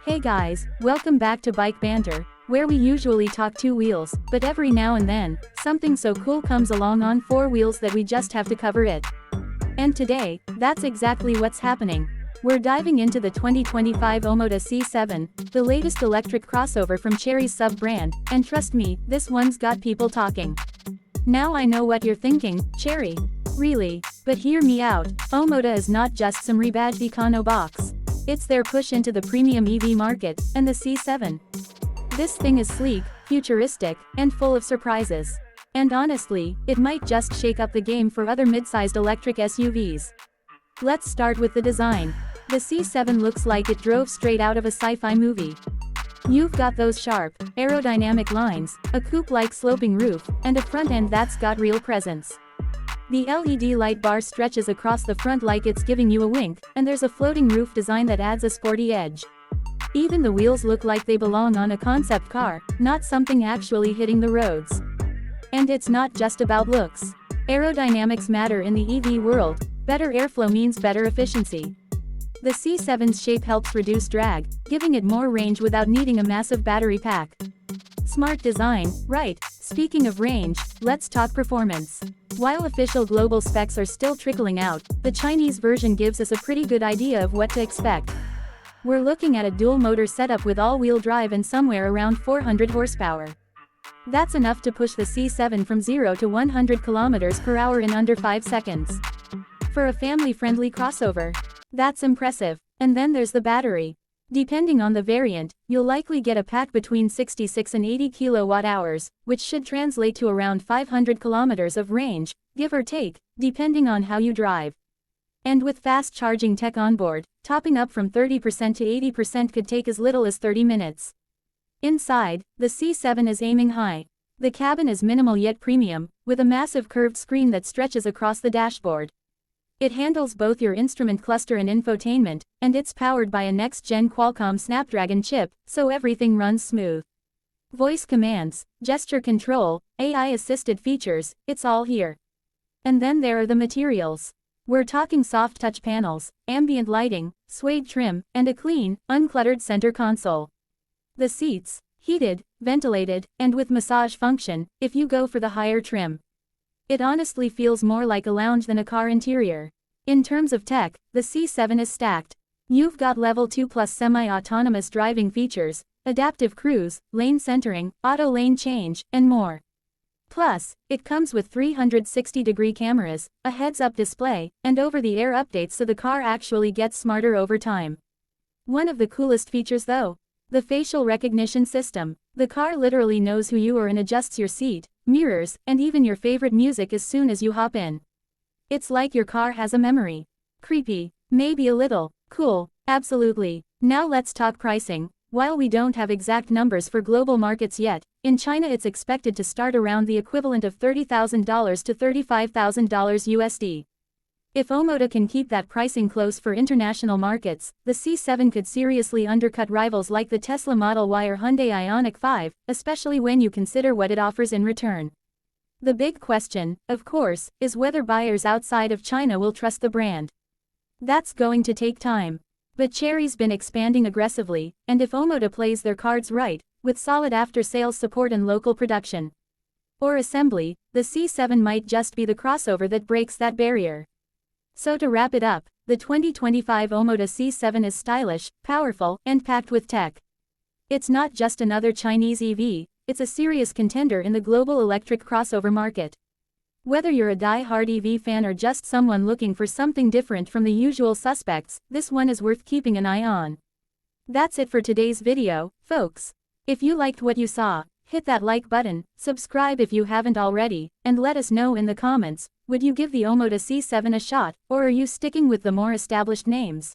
Hey guys, welcome back to Bike Banter, where we usually talk two wheels, but every now and then, something so cool comes along on four wheels that we just have to cover it. And today, that's exactly what's happening. We're diving into the 2025 Omoda C7, the latest electric crossover from Chery's sub-brand, and trust me, this one's got people talking. Now I know what you're thinking, Chery. Really? But hear me out, Omoda is not just some rebadged econo box. It's their push into the premium EV market, and the C7. This thing is sleek, futuristic, and full of surprises. And honestly, it might just shake up the game for other mid-sized electric SUVs. Let's start with the design. The C7 looks like it drove straight out of a sci-fi movie. You've got those sharp, aerodynamic lines, a coupe-like sloping roof, and a front end that's got real presence. The LED light bar stretches across the front like it's giving you a wink, and there's a floating roof design that adds a sporty edge. Even the wheels look like they belong on a concept car, not something actually hitting the roads. And it's not just about looks. Aerodynamics matter in the EV world. Better airflow means better efficiency. The C7's shape helps reduce drag, giving it more range without needing a massive battery pack. Smart design, right? Speaking of range, let's talk performance. While official global specs are still trickling out, the Chinese version gives us a pretty good idea of what to expect. We're looking at a dual-motor setup with all-wheel drive and somewhere around 400 horsepower. That's enough to push the C7 from 0 to 100 km per hour in under 5 seconds. For a family-friendly crossover, that's impressive. And then there's the battery. Depending on the variant, you'll likely get a pack between 66 and 80 kWh, which should translate to around 500 km of range, give or take, depending on how you drive. And with fast charging tech on board, topping up from 30% to 80% could take as little as 30 minutes. Inside, the C7 is aiming high. The cabin is minimal yet premium, with a massive curved screen that stretches across the dashboard. It handles both your instrument cluster and infotainment, and it's powered by a next-gen Qualcomm Snapdragon chip, so everything runs smooth. Voice commands, gesture control, AI-assisted features, it's all here. And then there are the materials. We're talking soft touch panels, ambient lighting, suede trim, and a clean, uncluttered center console. The seats, heated, ventilated, and with massage function, if you go for the higher trim. It honestly feels more like a lounge than a car interior. In terms of tech, the C7 is stacked. You've got Level 2 plus semi-autonomous driving features, adaptive cruise, lane centering, auto lane change, and more. Plus, it comes with 360-degree cameras, a heads-up display, and over-the-air updates so the car actually gets smarter over time. One of the coolest features though, the facial recognition system. The car literally knows who you are and adjusts your seat, mirrors, and even your favorite music as soon as you hop in. It's like your car has a memory. Creepy? Maybe a little. Cool? Absolutely. Now let's talk pricing. While we don't have exact numbers for global markets yet, in China it's expected to start around the equivalent of $30,000 to $35,000 USD. If Omoda can keep that pricing close for international markets, the C7 could seriously undercut rivals like the Tesla Model Y or Hyundai Ioniq 5, especially when you consider what it offers in return. The big question, of course, is whether buyers outside of China will trust the brand. That's going to take time. But Chery's been expanding aggressively, and if Omoda plays their cards right, with solid after-sales support and local production or assembly, the C7 might just be the crossover that breaks that barrier. So to wrap it up, the 2025 Omoda C7 is stylish, powerful, and packed with tech. It's not just another Chinese EV, it's a serious contender in the global electric crossover market. Whether you're a die-hard EV fan or just someone looking for something different from the usual suspects, this one is worth keeping an eye on. That's it for today's video, folks. If you liked what you saw, hit that like button, subscribe if you haven't already, and let us know in the comments, would you give the Omoda C7 a shot, or are you sticking with the more established names?